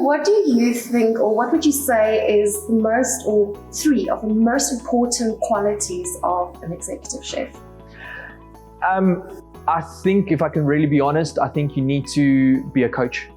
what do you think, or what would you say is the most, or three of the most important qualities of an executive chef? I think, if I can really be honest, I think you need to be a coach.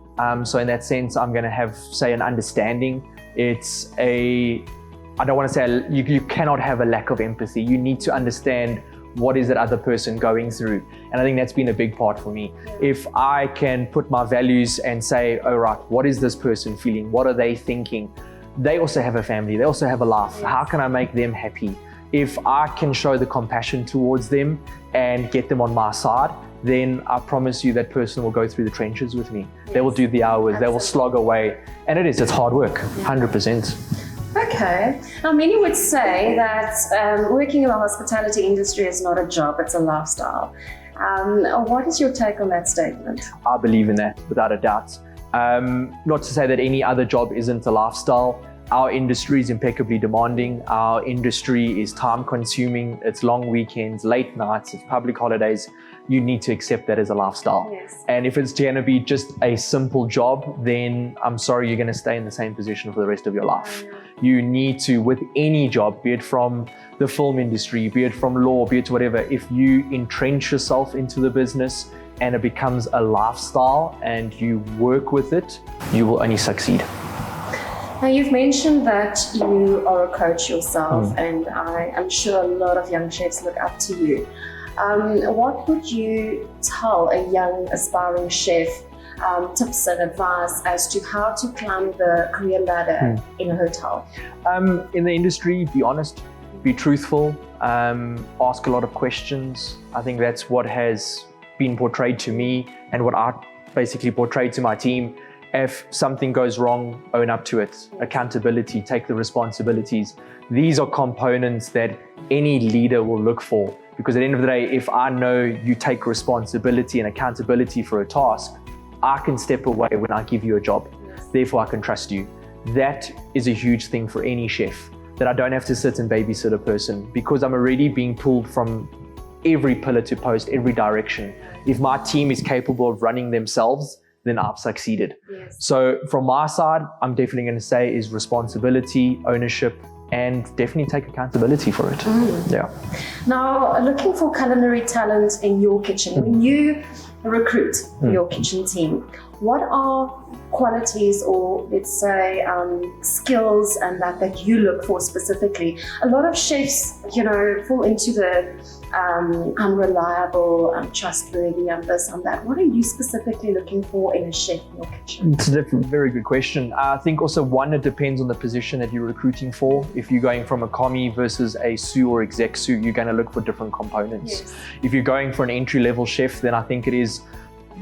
So in that sense, I'm going to have, say, an understanding. I don't want to say you cannot have a lack of empathy. You need to understand what is that other person going through. And I think that's been a big part for me. If I can put my values and say, all right, what is this person feeling? What are they thinking? They also have a family. They also have a life. How can I make them happy? If I can show the compassion towards them and get them on my side, then I promise you that person will go through the trenches with me. Yes. They will do the hours, Absolutely. They will slog away. And it's hard work, 100%. Okay. Now, many would say that working in the hospitality industry is not a job, it's a lifestyle. What is your take on that statement? I believe in that, without a doubt. Not to say that any other job isn't a lifestyle. Our industry is impeccably demanding. Our industry is time consuming. It's long weekends, late nights, it's public holidays. You need to accept that as a lifestyle. Yes. And if it's going to be just a simple job, then I'm sorry, you're going to stay in the same position for the rest of your life. You need to, with any job, be it from the film industry, be it from law, be it whatever, if you entrench yourself into the business and it becomes a lifestyle and you work with it, you will only succeed. Now, you've mentioned that you are a coach yourself, and I'm sure a lot of young chefs look up to you. What would you tell a young aspiring chef, tips and advice as to how to climb the career ladder in a hotel? In the industry, be honest, be truthful, ask a lot of questions. I think that's what has been portrayed to me and what I basically portrayed to my team. If something goes wrong, own up to it. Accountability, take the responsibilities. These are components that any leader will look for, because at the end of the day, if I know you take responsibility and accountability for a task, I can step away when I give you a job. Therefore, I can trust you. That is a huge thing for any chef, that I don't have to sit and babysit a person, because I'm already being pulled from every pillar to post, every direction. If my team is capable of running themselves, then I've succeeded. Yes. So from my side, I'm definitely going to say is responsibility, ownership, and definitely take accountability for it. Yeah. Now, looking for culinary talent in your kitchen, when you recruit your kitchen team, what are qualities, or let's say skills, and that you look for specifically? A lot of chefs, fall into the unreliable, untrustworthy, and this and that. What are you specifically looking for in a chef in your kitchen? It's a very good question. I think also it depends on the position that you're recruiting for. If you're going from a commie versus a sous or exec sous, you're going to look for different components. Yes. If you're going for an entry-level chef, then I think it is,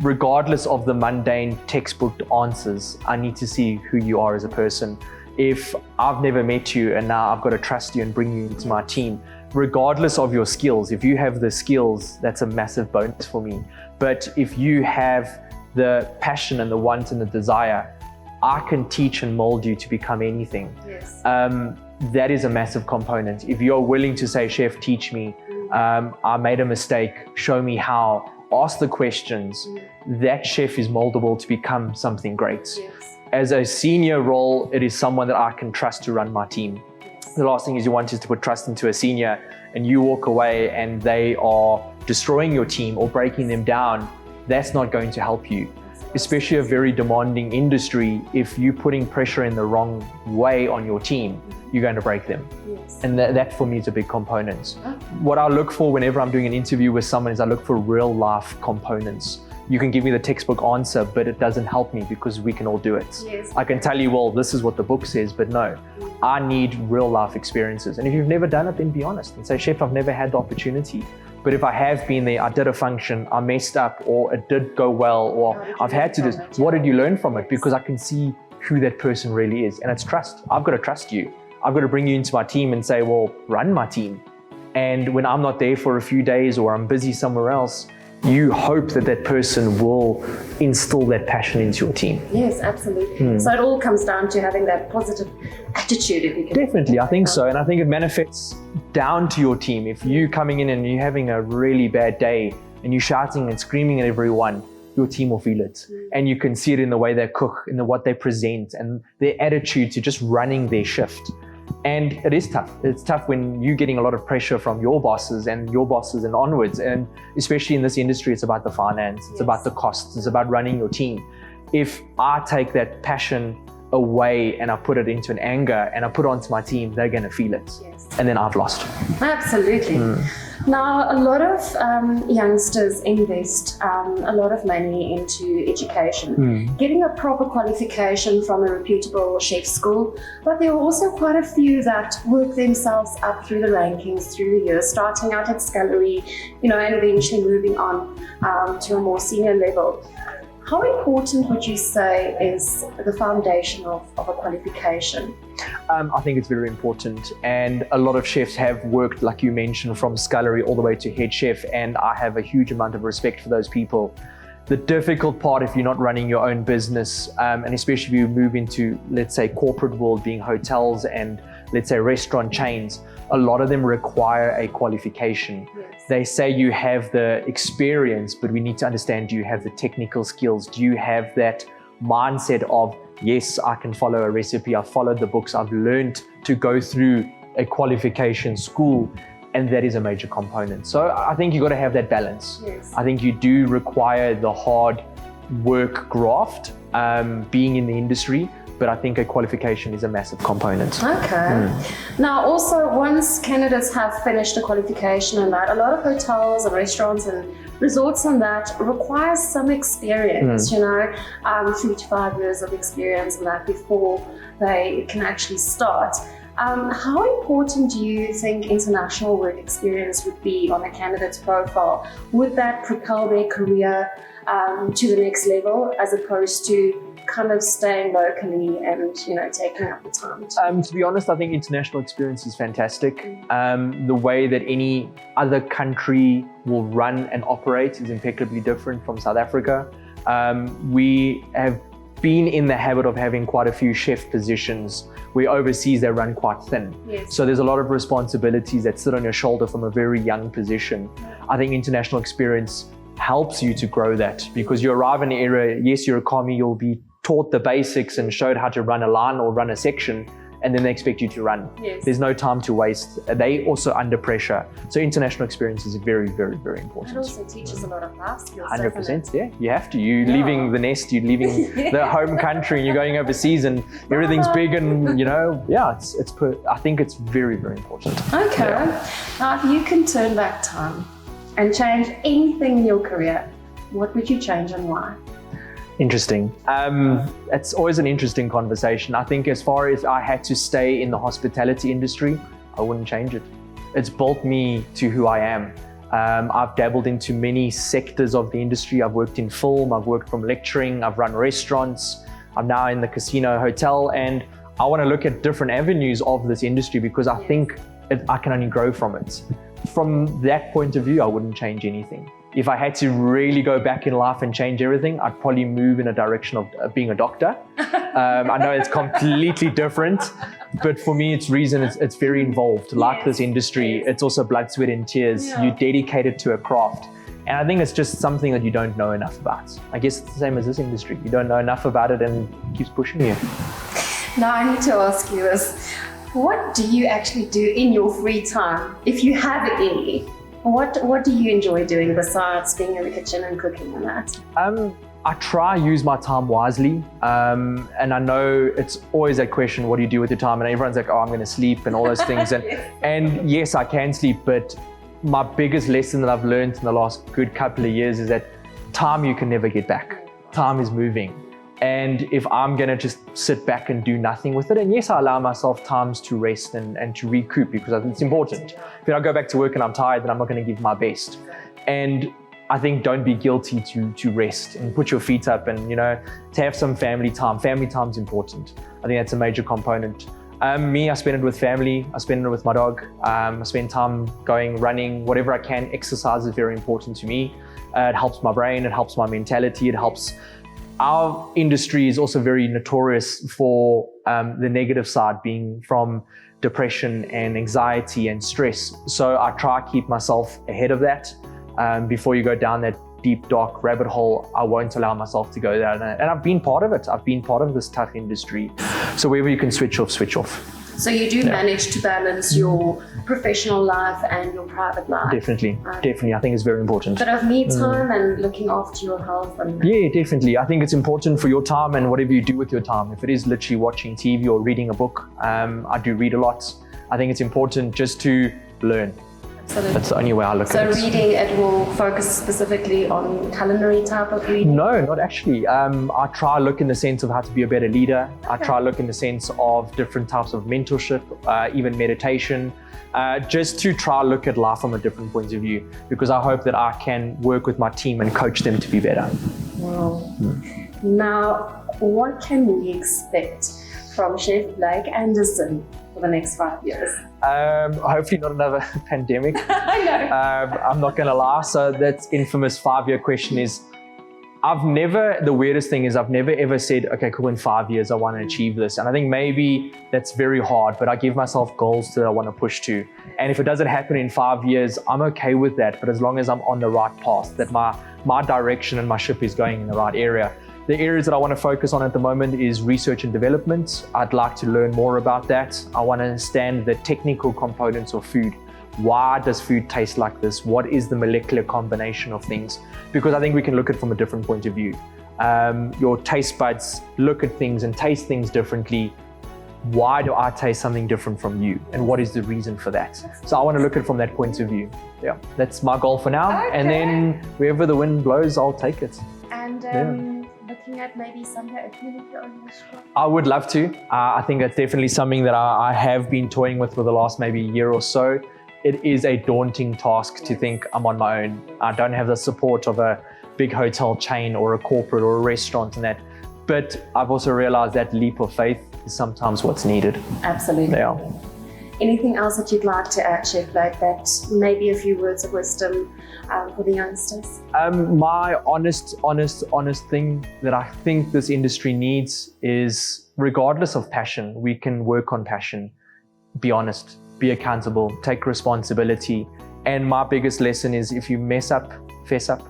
regardless of the mundane textbook answers, I need to see who you are as a person. If I've never met you and now I've got to trust you and bring you into my team, regardless of your skills, if you have the skills, that's a massive bonus for me. But if you have the passion and the want and the desire, I can teach and mold you to become anything. Yes. That is a massive component. If you're willing to say, chef, teach me, I made a mistake, show me how, ask the questions, that chef is moldable to become something great. Yes. As a senior role, it is someone that I can trust to run my team. The last thing you want is to put trust into a senior and you walk away and they are destroying your team or breaking them down. That's not going to help you, especially a very demanding industry. If you're putting pressure in the wrong way on your team, you're going to break them. Yes. And that for me is a big component. What I look for whenever I'm doing an interview with someone is I look for real life components. You can give me the textbook answer, but it doesn't help me because we can all do it. Yes. I can tell you, well, this is what the book says, but no, I need real life experiences. And if you've never done it, then be honest and say, chef, I've never had the opportunity. But if I have been there, I did a function, I messed up, or it did go well, or I've had to do this. What did you learn from it? Because I can see who that person really is. And it's trust. I've got to trust you. I've got to bring you into my team and say, well, run my team. And when I'm not there for a few days or I'm busy somewhere else, you hope that that person will instill that passion into your team. Yes, absolutely. So it all comes down to having that positive attitude. If you can. Definitely, I think so. And I think it manifests down to your team. If you're coming in and you're having a really bad day and you're shouting and screaming at everyone, your team will feel it. And you can see it in the way they cook, in what they present, and their attitude to just running their shift. And it is tough. It's tough when you're getting a lot of pressure from your bosses and onwards. And especially in this industry, it's about the finance, it's about the costs, it's about running your team. If I take that passion away and I put it into an anger and I put it onto my team, they're going to feel it. And then I've lost. Absolutely. Now, a lot of youngsters invest a lot of money into education, getting a proper qualification from a reputable chef school, but there are also quite a few that work themselves up through the rankings through the years, starting out at Culinary, and eventually moving on to a more senior level. How important would you say is the foundation of a qualification? I think it's very important, and a lot of chefs have worked, like you mentioned, from scullery all the way to head chef, and I have a huge amount of respect for those people. The difficult part, if you're not running your own business, and especially if you move into, let's say, corporate world, being hotels and, let's say, restaurant chains, a lot of them require a qualification. They say you have the experience, but we need to understand, do you have the technical skills? Do you have that mindset of, yes, I can follow a recipe, I've followed the books, I've learned to go through a qualification school, and that is a major component. So I think you've got to have that balance. I think you do require the hard work graft, being in the industry, but I think a qualification is a massive component. Okay. Now, also, once candidates have finished a qualification and that, a lot of hotels and restaurants and resorts and that requires some experience, 3 to 5 years of experience and that before they can actually start. How important do you think international work experience would be on a candidate's profile? Would that propel their career to the next level, as opposed to kind of staying locally and taking up the time? To be honest, I think international experience is fantastic. The way that any other country will run and operate is impeccably different from South Africa. We have been in the habit of having quite a few chef positions where overseas they run quite thin. So there's a lot of responsibilities that sit on your shoulder from a very young position. I think international experience helps you to grow that, because you arrive in an area, yes, you're a commie, you'll be taught the basics and showed how to run a line or run a section, and then they expect you to run. There's no time to waste. They also under pressure. So international experience is very, very, very important. It also teaches a lot of life skills. 100%, yeah. You have to. You're leaving the nest, you're leaving the home country, and you're going overseas, and everything's big, and I think it's very, very important. Okay. Now, if you can turn back time and change anything in your career, what would you change and why? Interesting. It's always an interesting conversation. I think as far as I had to stay in the hospitality industry, I wouldn't change it. It's built me to who I am. I've dabbled into many sectors of the industry. I've worked in film, I've worked from lecturing, I've run restaurants. I'm now in the casino hotel, and I want to look at different avenues of this industry because I think I can only grow from it. From that point of view, I wouldn't change anything. If I had to really go back in life and change everything, I'd probably move in a direction of being a doctor. I know it's completely different, but for me, it's very involved. Like this industry, it's also blood, sweat, and tears. You're dedicated to a craft. And I think it's just something that you don't know enough about. I guess it's the same as this industry. You don't know enough about it, and it keeps pushing you. Now I need to ask you this. What do you actually do in your free time, if you have any? What do you enjoy doing besides being in the kitchen and cooking and that? I try use my time wisely, and I know it's always that question, what do you do with your time? And everyone's like, oh, I'm going to sleep and all those things. And yes, I can sleep, but my biggest lesson that I've learned in the last good couple of years is that time you can never get back. Time is moving. And if I'm going to just sit back and do nothing with it, and yes, I allow myself times to rest and to recoup, because I think it's important. If I go back to work and I'm tired, then I'm not going to give my best. And I think don't be guilty to rest and put your feet up, and to have some family time. Family time is important. I think that's a major component. Me, I spend it with family. I spend it with my dog. I spend time going, running, whatever I can. Exercise is very important to me. It helps my brain. It helps my mentality. It helps. Our industry is also very notorious for the negative side, being from depression and anxiety and stress. So I try to keep myself ahead of that before you go down that deep, dark rabbit hole, I won't allow myself to go there. And I've been part of it. I've been part of this tough industry. So wherever you can switch off, switch off. So you do manage to balance your professional life and your private life? Definitely, definitely. I think it's very important. Bit of me time and looking after your health. And yeah, definitely. I think it's important for your time and whatever you do with your time. If it is literally watching TV or reading a book, I do read a lot. I think it's important just to learn. Absolutely. That's the only way I look at it. So reading, it will focus specifically on culinary type of reading? No, not actually. I try to look in the sense of how to be a better leader. Okay. I try to look in the sense of different types of mentorship, even meditation, just to try to look at life from a different point of view, because I hope that I can work with my team and coach them to be better. Wow. Now, what can we expect from Chef Blake Anderson for the next 5 years? Hopefully not another pandemic. I know. I'm not going to lie. So that infamous 5-year question is, the weirdest thing is I've never ever said, okay, cool, in 5 years I want to achieve this. And I think maybe that's very hard, but I give myself goals that I want to push to. And if it doesn't happen in 5 years, I'm okay with that. But as long as I'm on the right path, that my direction and my ship is going in the right area. The areas that I want to focus on at the moment is research and development. I'd like to learn more about that. I want to understand the technical components of food. Why does food taste like this? What is the molecular combination of things? Because I think we can look at it from a different point of view. Your taste buds look at things and taste things differently. Why do I taste something different from you? And what is the reason for that? So I want to look at it from that point of view. Yeah, that's my goal for now. Okay. And then wherever the wind blows, I'll take it. And looking at maybe someday opening your own restaurant? I would love to. I think that's definitely something that I have been toying with for the last maybe year or so. It is a daunting task to think I'm on my own. I don't have the support of a big hotel chain or a corporate or a restaurant and that. But I've also realized that leap of faith is sometimes what's needed. Absolutely. Yeah. Anything else that you'd like to add, Chef Blake, that maybe a few words of wisdom for the youngsters? My honest thing that I think this industry needs is, regardless of passion, we can work on passion. Be honest, be accountable, take responsibility. And my biggest lesson is, if you mess up, fess up.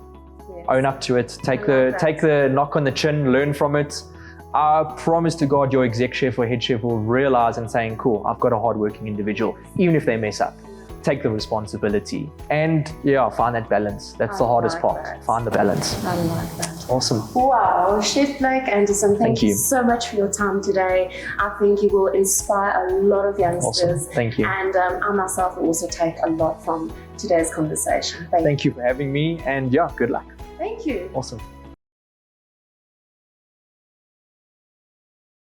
Yes. Own up to it. Take the knock on the chin, learn from it. I promise to God, your exec chef or head chef will realize and saying, cool, I've got a hardworking individual, even if they mess up. Take the responsibility and find that balance. That's the hardest part. Find the balance. I like that. Awesome. Wow, Chef Blake Anderson, thank you you so much for your time today. I think you will inspire a lot of youngsters. Awesome. Thank you. And I myself will also take a lot from today's conversation. Thank you for having me, and good luck. Thank you. Awesome.